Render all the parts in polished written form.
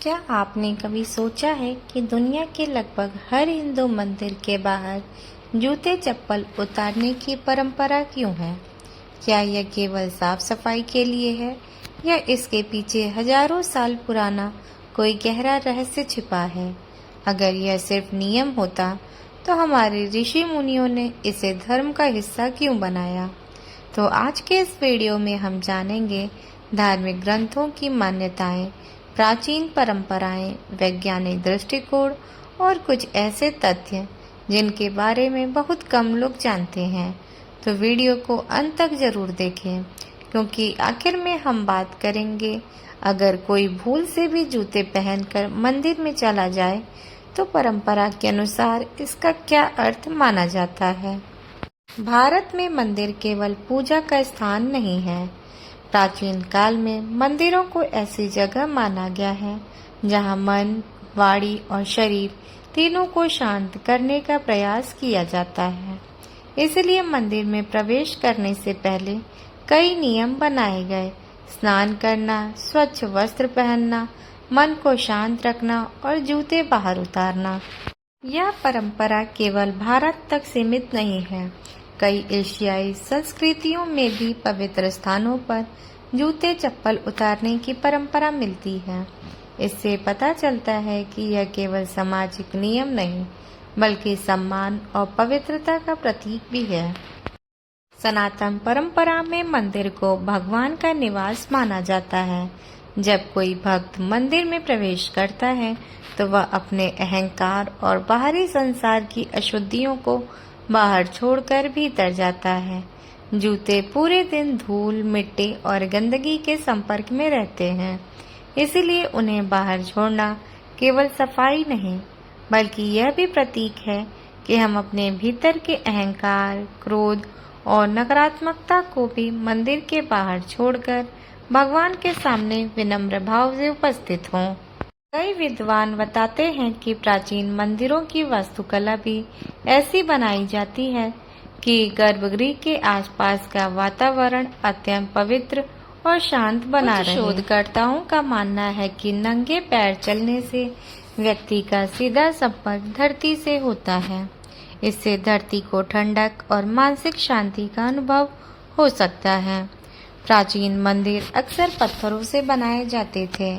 क्या आपने कभी सोचा है कि दुनिया के लगभग हर हिंदू मंदिर के बाहर जूते चप्पल उतारने की परंपरा क्यों है? क्या यह केवल साफ सफाई के लिए है या इसके पीछे हजारों साल पुराना कोई गहरा रहस्य छिपा है? अगर यह सिर्फ नियम होता तो हमारे ऋषि मुनियों ने इसे धर्म का हिस्सा क्यों बनाया? तो आज के इस वीडियो में हम जानेंगे धार्मिक ग्रंथों की मान्यताएं, प्राचीन परंपराएं, वैज्ञानिक दृष्टिकोण और कुछ ऐसे तथ्य जिनके बारे में बहुत कम लोग जानते हैं। तो वीडियो को अंत तक जरूर देखें, क्योंकि आखिर में हम बात करेंगे अगर कोई भूल से भी जूते पहनकर मंदिर में चला जाए तो परंपरा के अनुसार इसका क्या अर्थ माना जाता है। भारत में मंदिर केवल पूजा का स्थान नहीं है। प्राचीन काल में मंदिरों को ऐसी जगह माना गया है जहां मन, वाणी और शरीर तीनों को शांत करने का प्रयास किया जाता है। इसलिए मंदिर में प्रवेश करने से पहले कई नियम बनाए गए। स्नान करना, स्वच्छ वस्त्र पहनना, मन को शांत रखना और जूते बाहर उतारना। यह परंपरा केवल भारत तक सीमित नहीं है। कई एशियाई संस्कृतियों में भी पवित्र स्थानों पर जूते चप्पल उतारने की परंपरा मिलती है। इससे पता चलता है कि यह केवल सामाजिक नियम नहीं, बल्कि सम्मान और पवित्रता का प्रतीक भी है। सनातन परंपरा में मंदिर को भगवान का निवास माना जाता है। जब कोई भक्त मंदिर में प्रवेश करता है तो वह अपने अहंकार और बाहरी संसार की अशुद्धियों को बाहर छोड़कर भीतर जाता है। जूते पूरे दिन धूल, मिट्टी और गंदगी के संपर्क में रहते हैं, इसलिए उन्हें बाहर छोड़ना केवल सफाई नहीं, बल्कि यह भी प्रतीक है कि हम अपने भीतर के अहंकार, क्रोध और नकारात्मकता को भी मंदिर के बाहर छोड़कर भगवान के सामने विनम्र भाव से उपस्थित हों। कई विद्वान बताते हैं कि प्राचीन मंदिरों की वास्तुकला भी ऐसी बनाई जाती है कि गर्भगृह के आसपास का वातावरण अत्यंत पवित्र और शांत बना रहे। शोधकर्ताओं का मानना है कि नंगे पैर चलने से व्यक्ति का सीधा संपर्क धरती से होता है। इससे धरती को ठंडक और मानसिक शांति का अनुभव हो सकता है। प्राचीन मंदिर अक्सर पत्थरों से बनाए जाते थे।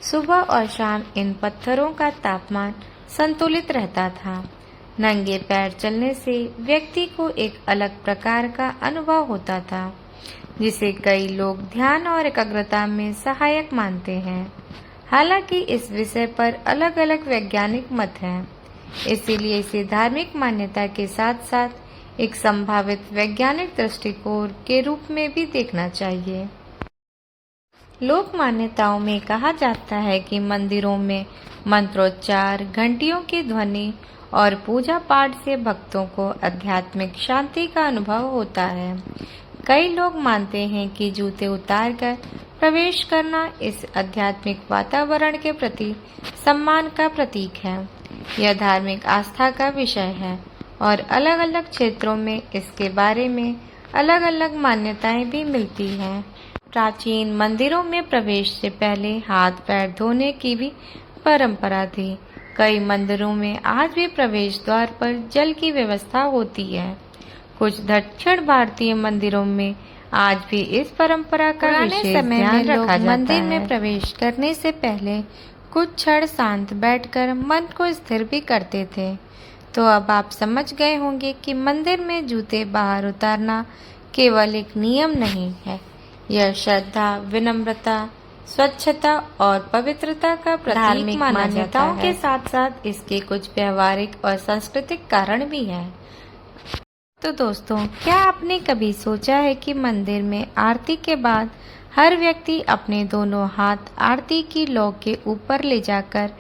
सुबह और शाम इन पत्थरों का तापमान संतुलित रहता था। नंगे पैर चलने से व्यक्ति को एक अलग प्रकार का अनुभव होता था, जिसे कई लोग ध्यान और एकाग्रता में सहायक मानते हैं। हालांकि इस विषय पर अलग अलग वैज्ञानिक मत हैं, इसीलिए इसे धार्मिक मान्यता के साथ साथ एक संभावित वैज्ञानिक दृष्टिकोण के रूप में भी देखना चाहिए। लोक मान्यताओं में कहा जाता है कि मंदिरों में मंत्रोच्चार, घंटियों की ध्वनि और पूजा पाठ से भक्तों को आध्यात्मिक शांति का अनुभव होता है। कई लोग मानते हैं कि जूते उतारकर प्रवेश करना इस आध्यात्मिक वातावरण के प्रति सम्मान का प्रतीक है। यह धार्मिक आस्था का विषय है और अलग अलग क्षेत्रों में इसके बारे में अलग अलग मान्यताएं भी मिलती हैं। प्राचीन मंदिरों में प्रवेश से पहले हाथ पैर धोने की भी परंपरा थी। कई मंदिरों में आज भी प्रवेश द्वार पर जल की व्यवस्था होती है। कुछ दक्षिण भारतीय मंदिरों में आज भी इस परंपरा का विशेष ध्यान रखा जाता है। मंदिर में प्रवेश करने से पहले कुछ क्षण शांत बैठकर मन को स्थिर भी करते थे। तो अब आप समझ गए होंगे कि मंदिर में जूते बाहर उतारना केवल एक नियम नहीं है, यह श्रद्धा, विनम्रता, स्वच्छता और पवित्रता का प्रतीक माना जाता है। के साथ साथ इसके कुछ व्यवहारिक और सांस्कृतिक कारण भी हैं। तो दोस्तों, क्या आपने कभी सोचा है कि मंदिर में आरती के बाद हर व्यक्ति अपने दोनों हाथ आरती की लौ के ऊपर ले जाकर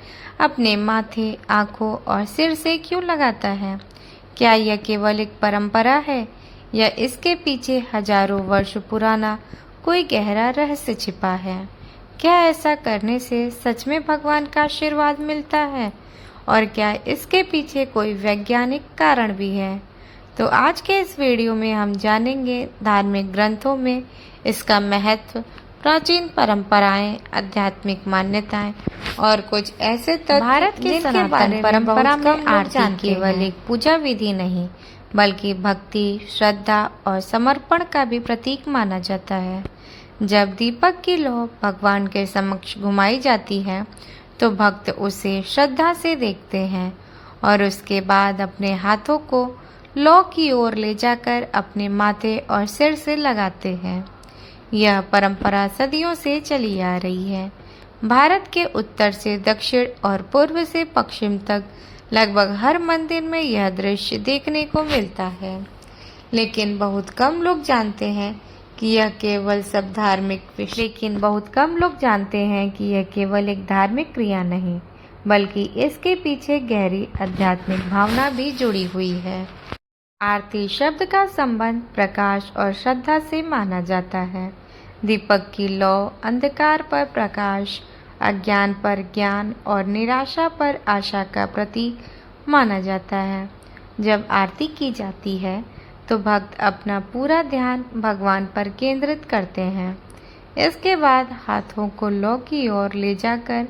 अपने माथे, आंखों और सिर से क्यों लगाता है? क्या यह केवल एक परंपरा है या इसके पीछे हजारों वर्ष पुराना कोई गहरा रहस्य छिपा है? क्या ऐसा करने से सच में भगवान का आशीर्वाद मिलता है? और क्या इसके पीछे कोई वैज्ञानिक कारण भी है? तो आज के इस वीडियो में हम जानेंगे धार्मिक ग्रंथों में इसका महत्व, प्राचीन परंपराएं, आध्यात्मिक मान्यताएं और कुछ ऐसे तथ्य भारत के सनातन परंपरा में आरती केवल एक पूजा विधि नहीं बल्कि भक्ति, श्रद्धा और समर्पण का भी प्रतीक माना जाता है। जब दीपक की लौ भगवान के समक्ष घुमाई जाती है तो भक्त उसे श्रद्धा से देखते हैं और उसके बाद अपने हाथों को लौ की ओर ले जाकर अपने माथे और सिर से लगाते हैं। यह परंपरा सदियों से चली आ रही है। भारत के उत्तर से दक्षिण और पूर्व से पश्चिम तक लगभग हर मंदिर में यह दृश्य देखने को मिलता है, लेकिन बहुत कम लोग जानते हैं कि यह केवल एक धार्मिक क्रिया नहीं बल्कि इसके पीछे गहरी आध्यात्मिक भावना भी जुड़ी हुई है। आरती शब्द का संबंध प्रकाश और श्रद्धा से माना जाता है। दीपक की लौ अंधकार पर प्रकाश, अज्ञान पर ज्ञान और निराशा पर आशा का प्रतीक माना जाता है। जब आरती की जाती है तो भक्त अपना पूरा ध्यान भगवान पर केंद्रित करते हैं। इसके बाद हाथों को लौ की ओर ले जाकर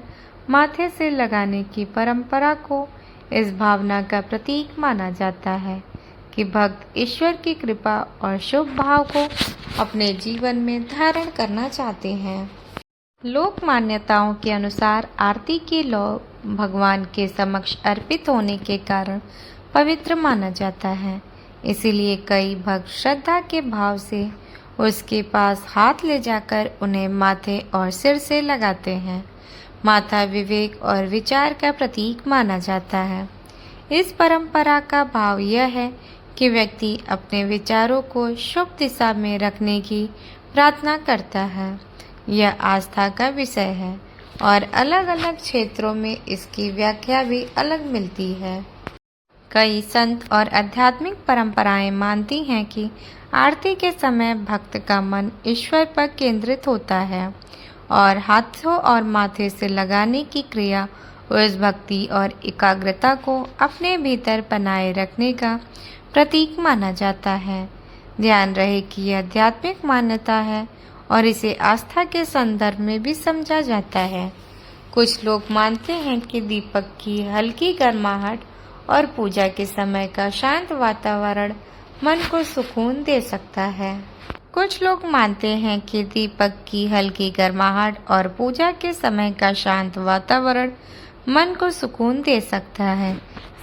माथे से लगाने की परंपरा को इस भावना का प्रतीक माना जाता है कि भक्त ईश्वर की कृपा और शुभ भाव को अपने जीवन में धारण करना चाहते हैं। लोक मान्यताओं के अनुसार आरती की लौ भगवान के समक्ष अर्पित होने के कारण पवित्र माना जाता है। इसीलिए कई भक्त श्रद्धा के भाव से उसके पास हाथ ले जाकर उन्हें माथे और सिर से लगाते हैं। माथा विवेक और विचार का प्रतीक माना जाता है। इस परंपरा का भाव यह है कि व्यक्ति अपने विचारों को शुभ दिशा में रखने की प्रार्थना करता है। यह आस्था का विषय है और अलग अलग क्षेत्रों में इसकी व्याख्या भी अलग मिलती है। कई संत और आध्यात्मिक परंपराएं मानती हैं कि आरती के समय भक्त का मन ईश्वर पर केंद्रित होता है और हाथों और माथे से लगाने की क्रिया उस भक्ति और एकाग्रता को अपने भीतर बनाए रखने का प्रतीक माना जाता है। ध्यान रहे कि यह आध्यात्मिक मान्यता है और इसे आस्था के संदर्भ में भी समझा जाता है। कुछ लोग मानते हैं कि दीपक की हल्की गर्माहट और पूजा के समय का शांत वातावरण मन को सुकून दे सकता है। कुछ लोग मानते हैं कि दीपक की हल्की गर्माहट और पूजा के समय का शांत वातावरण मन को सुकून दे सकता है।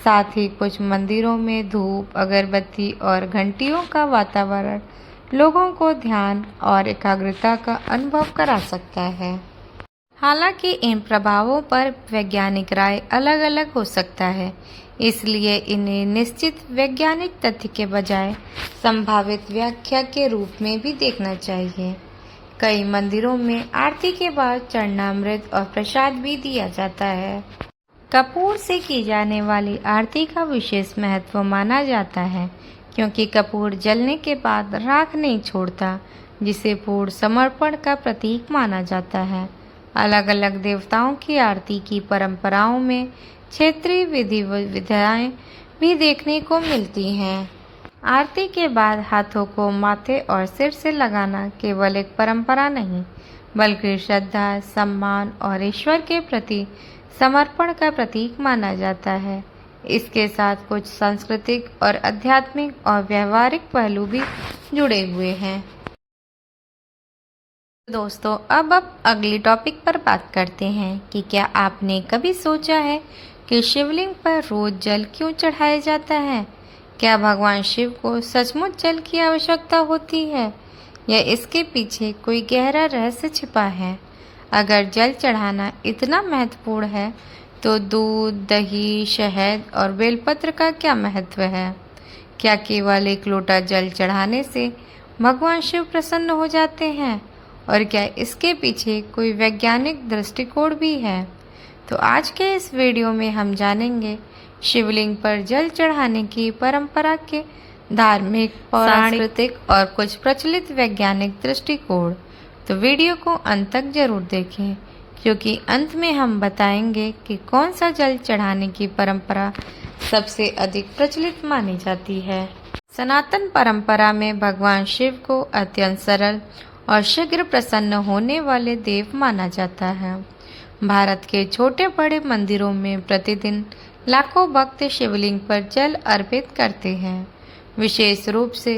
साथ ही कुछ मंदिरों में धूप, अगरबत्ती और घंटियों का वातावरण लोगों को ध्यान और एकाग्रता का अनुभव करा सकता है। हालांकि इन प्रभावों पर वैज्ञानिक राय अलग अलग हो सकता है, इसलिए इन्हें निश्चित वैज्ञानिक तथ्य के बजाय संभावित व्याख्या के रूप में भी देखना चाहिए। कई मंदिरों में आरती के बाद चरणामृत और प्रसाद भी दिया जाता है। कपूर से की जाने वाली आरती का विशेष महत्व माना जाता है, क्योंकि कपूर जलने के बाद राख नहीं छोड़ता, जिसे पूर्ण समर्पण का प्रतीक माना जाता है। अलग अलग देवताओं की आरती की परंपराओं में क्षेत्रीय विधि विधाएं भी देखने को मिलती हैं। आरती के बाद हाथों को माथे और सिर से लगाना केवल एक परंपरा नहीं, बल्कि श्रद्धा, सम्मान और ईश्वर के प्रति समर्पण का प्रतीक माना जाता है। इसके साथ कुछ सांस्कृतिक और आध्यात्मिक और व्यवहारिक पहलू भी जुड़े हुए हैं। दोस्तों, अब अगली टॉपिक पर बात करते हैं कि क्या आपने कभी सोचा है कि शिवलिंग पर रोज जल क्यों चढ़ाया जाता है? क्या भगवान शिव को सचमुच जल की आवश्यकता होती है या इसके पीछे कोई गहरा रहस्य छिपा है? अगर जल चढ़ाना इतना महत्वपूर्ण है तो दूध, दही, शहद और बेलपत्र का क्या महत्व है? क्या केवल एक लोटा जल चढ़ाने से भगवान शिव प्रसन्न हो जाते हैं? और क्या इसके पीछे कोई वैज्ञानिक दृष्टिकोण भी है? तो आज के इस वीडियो में हम जानेंगे शिवलिंग पर जल चढ़ाने की परंपरा के धार्मिक, सांस्कृतिक और कुछ प्रचलित वैज्ञानिक दृष्टिकोण। तो वीडियो को अंत तक जरूर देखें, क्योंकि अंत में हम बताएंगे कि कौन सा जल चढ़ाने की परंपरा सबसे अधिक प्रचलित मानी जाती है। सनातन परंपरा में भगवान शिव को अत्यंत सरल और शीघ्र प्रसन्न होने वाले देव माना जाता है। भारत के छोटे बड़े मंदिरों में प्रतिदिन लाखों भक्त शिवलिंग पर जल अर्पित करते हैं। विशेष रूप से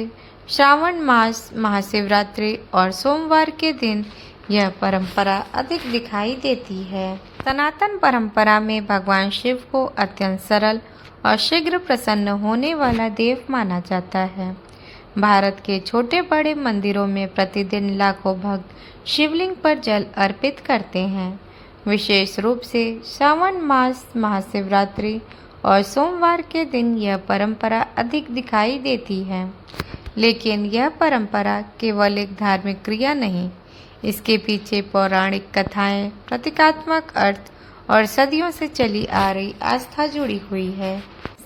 श्रावण मास, महाशिवरात्रि और सोमवार के दिन यह परंपरा अधिक दिखाई देती है। सनातन परंपरा में भगवान शिव को अत्यंत सरल और शीघ्र प्रसन्न होने वाला देव माना जाता है। भारत के छोटे बड़े मंदिरों में प्रतिदिन लाखों भक्त शिवलिंग पर जल अर्पित करते हैं। विशेष रूप से श्रावण मास, महाशिवरात्रि और सोमवार के दिन यह परंपरा अधिक दिखाई देती है। लेकिन यह परंपरा केवल एक धार्मिक क्रिया नहीं, इसके पीछे पौराणिक कथाएं, प्रतीकात्मक अर्थ और सदियों से चली आ रही आस्था जुड़ी हुई है।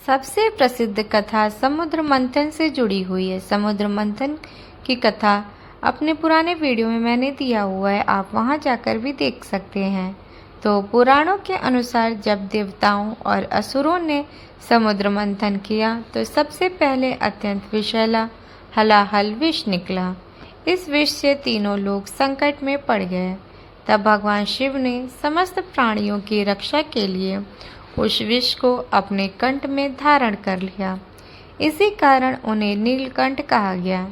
सबसे प्रसिद्ध कथा समुद्र मंथन से जुड़ी हुई है। समुद्र मंथन की कथा अपने पुराने वीडियो में मैंने दिया हुआ है, आप वहां जाकर भी देख सकते हैं। तो पुराणों के अनुसार जब देवताओं और असुरों ने समुद्र मंथन किया तो सबसे पहले अत्यंत विषैला हलाहल विष निकला। इस विष से तीनों लोग संकट में पड़ गए। तब भगवान शिव ने समस्त प्राणियों की रक्षा के लिए उस विष को अपने कंठ में धारण कर लिया। इसी कारण उन्हें नीलकंठ कहा गया।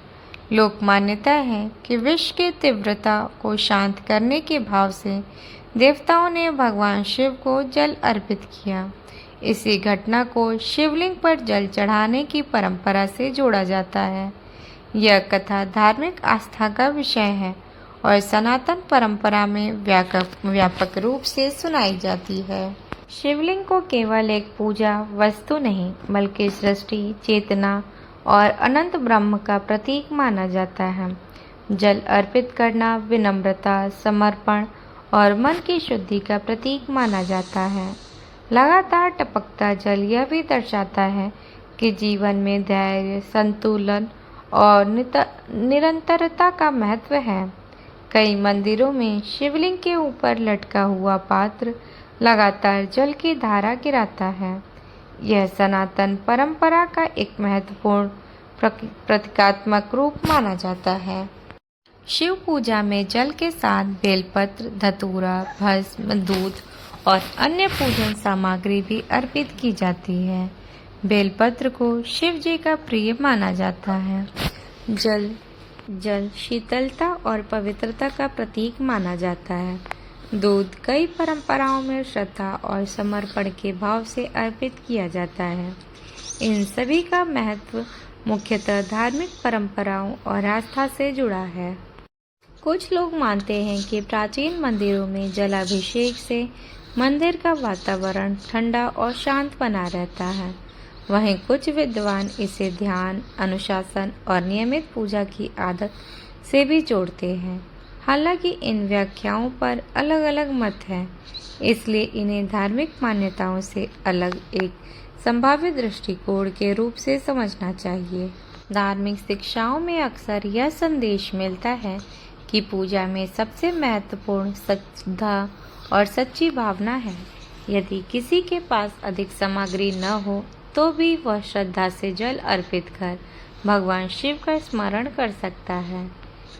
लोक मान्यता है कि विष की तीव्रता को शांत करने के भाव से देवताओं ने भगवान शिव को जल अर्पित किया। इसी घटना को शिवलिंग पर जल चढ़ाने की परंपरा से जोड़ा जाता है। यह कथा धार्मिक आस्था का विषय है और सनातन परंपरा में व्यापक रूप से सुनाई जाती है। शिवलिंग को केवल एक पूजा वस्तु नहीं, बल्कि सृष्टि, चेतना और अनंत ब्रह्म का प्रतीक माना जाता है। जल अर्पित करना विनम्रता, समर्पण और मन की शुद्धि का प्रतीक माना जाता है। लगातार टपकता जल यह भी दर्शाता है कि जीवन में धैर्य, संतुलन और निरंतरता का महत्व है। कई मंदिरों में शिवलिंग के ऊपर लटका हुआ पात्र लगातार जल की धारा गिराता है। यह सनातन परंपरा का एक महत्वपूर्ण प्रतीकात्मक रूप माना जाता है। शिव पूजा में जल के साथ बेलपत्र, धतूरा, भस्म, दूध और अन्य पूजन सामग्री भी अर्पित की जाती है। बेलपत्र को शिव जी का प्रिय माना जाता है। जल शीतलता और पवित्रता का प्रतीक माना जाता है। दूध कई परंपराओं में श्रद्धा और समर्पण के भाव से अर्पित किया जाता है। इन सभी का महत्व मुख्यतः धार्मिक परंपराओं और आस्था से जुड़ा है। कुछ लोग मानते हैं कि प्राचीन मंदिरों में जलाभिषेक से मंदिर का वातावरण ठंडा और शांत बना रहता है। वहीं कुछ विद्वान इसे ध्यान, अनुशासन और नियमित पूजा की आदत से भी जोड़ते हैं। हालांकि इन व्याख्याओं पर अलग अलग मत हैं, इसलिए इन्हें धार्मिक मान्यताओं से अलग एक संभावित दृष्टिकोण के रूप से समझना चाहिए। धार्मिक शिक्षाओं में अक्सर यह संदेश मिलता है कि पूजा में सबसे महत्वपूर्ण श्रद्धा और सच्ची भावना है। यदि किसी के पास अधिक सामग्री न हो तो भी वह श्रद्धा से जल अर्पित कर भगवान शिव का स्मरण कर सकता है।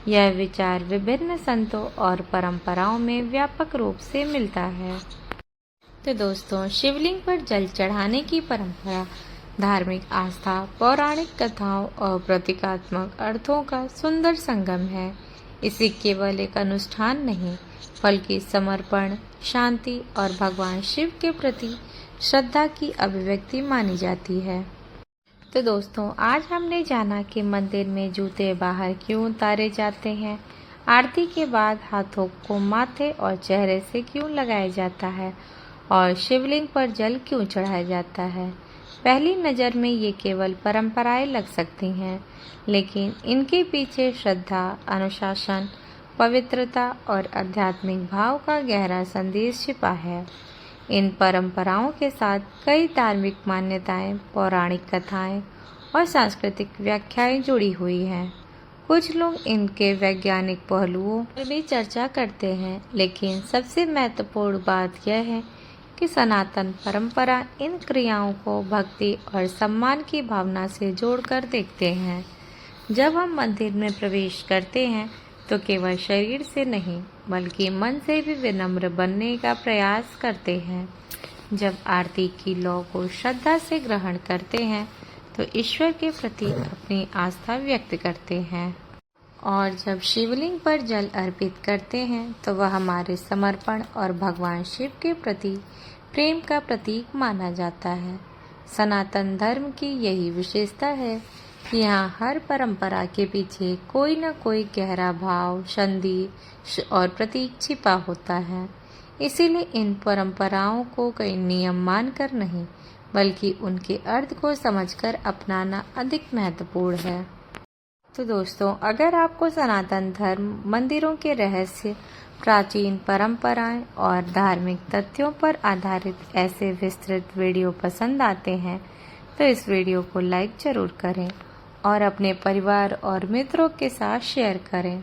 यह विचार विभिन्न संतों और परंपराओं में व्यापक रूप से मिलता है। तो दोस्तों, शिवलिंग पर जल चढ़ाने की परंपरा धार्मिक आस्था, पौराणिक कथाओं और प्रतीकात्मक अर्थों का सुंदर संगम है। इसे केवल एक अनुष्ठान नहीं, बल्कि समर्पण, शांति और भगवान शिव के प्रति श्रद्धा की अभिव्यक्ति मानी जाती है। तो दोस्तों, आज हमने जाना कि मंदिर में जूते बाहर क्यों उतारे जाते हैं, आरती के बाद हाथों को माथे और चेहरे से क्यों लगाया जाता है और शिवलिंग पर जल क्यों चढ़ाया जाता है। पहली नज़र में ये केवल परंपराएं लग सकती हैं, लेकिन इनके पीछे श्रद्धा, अनुशासन, पवित्रता और आध्यात्मिक भाव का गहरा संदेश छिपा है। इन परंपराओं के साथ कई धार्मिक मान्यताएं, पौराणिक कथाएं और सांस्कृतिक व्याख्याएं जुड़ी हुई हैं। कुछ लोग इनके वैज्ञानिक पहलुओं पर भी चर्चा करते हैं, लेकिन सबसे महत्वपूर्ण बात यह है कि सनातन परंपरा इन क्रियाओं को भक्ति और सम्मान की भावना से जोड़कर देखते हैं। जब हम मंदिर में प्रवेश करते हैं तो केवल शरीर से नहीं बल्कि मन से भी विनम्र बनने का प्रयास करते हैं। जब आरती की लौ को श्रद्धा से ग्रहण करते हैं तो ईश्वर के प्रति अपनी आस्था व्यक्त करते हैं, और जब शिवलिंग पर जल अर्पित करते हैं तो वह हमारे समर्पण और भगवान शिव के प्रति प्रेम का प्रतीक माना जाता है। सनातन धर्म की यही विशेषता है कि यहाँ हर परंपरा के पीछे कोई न कोई गहरा भाव, संदेश और प्रतीक छिपा होता है। इसीलिए इन परंपराओं को कोई नियम मानकर नहीं बल्कि उनके अर्थ को समझकर अपनाना अधिक महत्वपूर्ण है। तो दोस्तों, अगर आपको सनातन धर्म, मंदिरों के रहस्य, प्राचीन परंपराएं और धार्मिक तथ्यों पर आधारित ऐसे विस्तृत वीडियो पसंद आते हैं तो इस वीडियो को लाइक जरूर करें और अपने परिवार और मित्रों के साथ शेयर करें।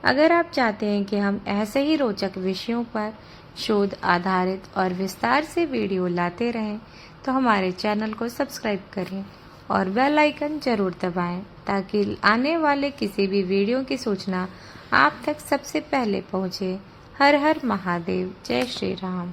अगर आप चाहते हैं कि हम ऐसे ही रोचक विषयों पर शोध आधारित और विस्तार से वीडियो लाते रहें तो हमारे चैनल को सब्सक्राइब करें और बेल आइकन जरूर दबाएं ताकि आने वाले किसी भी वीडियो की सूचना आप तक सबसे पहले पहुंचे। हर हर महादेव, जय श्री राम।